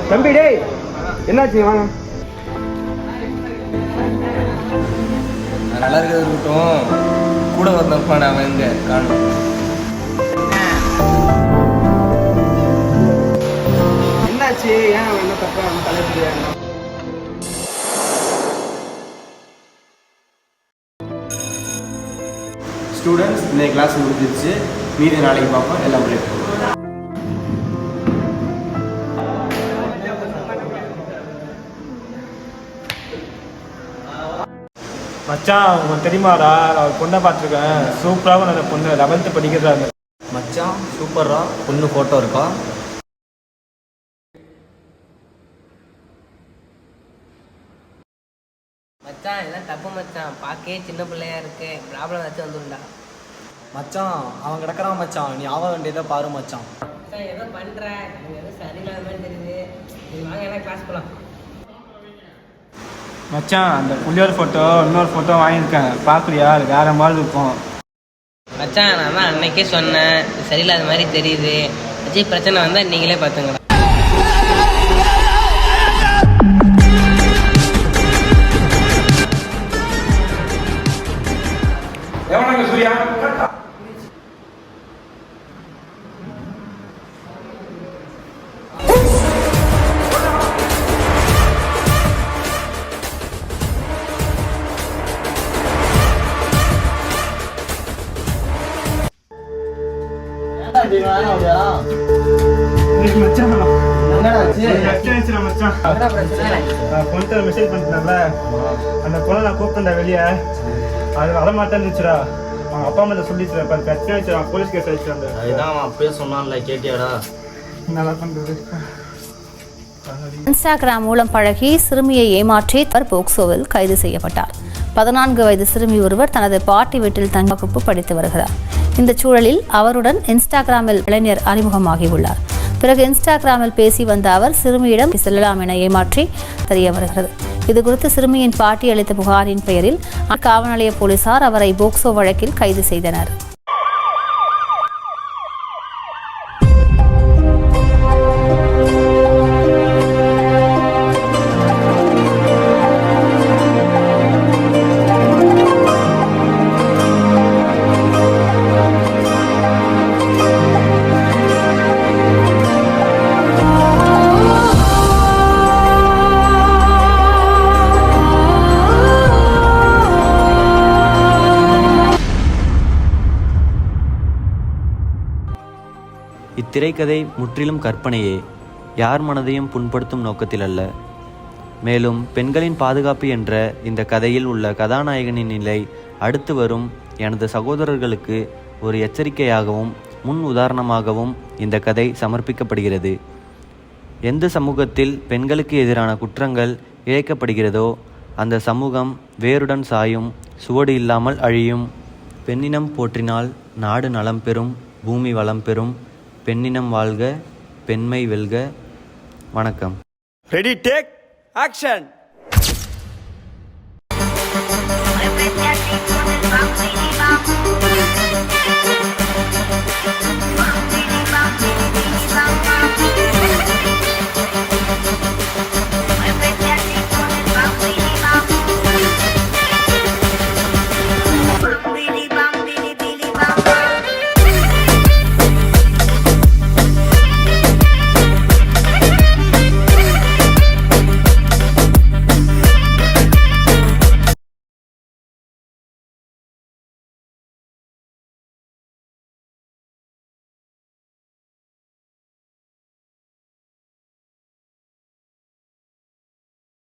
தம்பி டேய் என்னாச்சு வாங்க. நல்லா இருக்கிறது இருக்கட்டும், கூட வந்தப்பான் அவன் எங்க காணும். என்னாச்சு? ஏன் அவன் என்ன தப்பா அவன் தலைப்பு? ஸ்டூடெண்ட்ஸ் இந்த கிளாஸ் முடிஞ்சிருச்சு, மீதி நாளைக்கு பார்ப்போம். எல்லாம் பிரேக். மச்சான் உனக்கு தெரியுமாடா, நான் பொண்ணை பார்த்துருக்கேன். சூப்பராக அந்த பொண்ணு 11th படிக்கிறாங்க. மச்சான் சூப்பரா, பொண்ணு ஃபோட்டோ இருக்கா? மச்சான் இதெல்லாம் தப்பு மச்சான், பார்க்கவே சின்ன பிள்ளையா இருக்கு, ப்ராப்ளம் ஏதாச்சும் வந்துருண்டா. மச்சான் அவன் கிடக்குறான் மச்சான், நீ ஆக வேண்டியதை பாரு மச்சான். மச்சான் ஏதோ பண்ற, எனக்கு எதுவும் சரியில்லாத மாதிரி தெரியுது. நீ வாங்க என்ன கிளாஸ் போகலாம். மச்சான் அந்த புள்ளியோட ஃபோட்டோ இன்னொரு ஃபோட்டோ வாங்கியிருக்கேன், பார்க்கலையா? அது வேற மாதிரி இருக்கும். மச்சான் நான் தான் அன்னைக்கே சொன்னேன், இது சரியில்லாத மாதிரி தெரியுது. வச்சு பிரச்சனை வந்தால் நீங்களே பார்த்துங்கடா. எவனாங்க சூர்யா? பொண்ணு மெசேஜ் பண்ணிட்டாங்கல்ல, அந்த பொண்ணை நான் கூப்பிட்டேன்டா வெளியே. அது வரமாட்டேன்னு இருந்துச்சுடா. அவங்க அப்பா அம்மா சொல்லிச்சுடா, இப்போ பிரச்சனை ஆயிடுச்சு, போலீஸ் கேஸ் ஆயிடுச்சு. அதுதான் அவன் அப்பயே சொன்னான்ல, கேட்டியாடா? நல்லா பண்றது. இன்ஸ்டாகிராம் மூலம் பழகி சிறுமியை ஏமாற்றி அவர் போக்சோவில் கைது செய்யப்பட்டார். 14 வயது சிறுமி ஒருவர் தனது பாட்டி வீட்டில் தங்கி வகுப்பு படித்து வருகிறார். இந்த சூழலில் அவருடன் இன்ஸ்டாகிராமில் இளைஞர் அறிமுகமாகியுள்ளார். பிறகு இன்ஸ்டாகிராமில் பேசி வந்த அவர் சிறுமியிடம் செல்லலாம் என ஏமாற்றி தெரிய வருகிறது. இதுகுறித்து சிறுமியின் பாட்டி அளித்த புகாரின் பெயரில் காவல் நிலைய போலீசார் அவரை போக்சோ வழக்கில் கைது செய்தனர். இத்திரைக்கதை முற்றிலும் கற்பனையே, யார் மனதையும் புண்படுத்தும் நோக்கத்தில் அல்ல. மேலும் பெண்களின் பாதுகாப்பு என்ற இந்த கதையில் உள்ள கதாநாயகனின் நிலை அடுத்து வரும் எனது சகோதரர்களுக்கு ஒரு எச்சரிக்கையாகவும் முன் உதாரணமாகவும் இந்த கதை சமர்ப்பிக்கப்படுகிறது. எந்த சமூகத்தில் பெண்களுக்கு எதிரான குற்றங்கள் இழைக்கப்படுகிறதோ அந்த சமூகம் வேருடன் சாயும், சுவடு இல்லாமல் அழியும். பெண்ணினம் போற்றினால் நாடு நலம் பெறும், பூமி வளம் பெறும். பெண்ணினம் வாழ்க, பெண்மை வெல்க. வணக்கம். Ready, take action. Bang,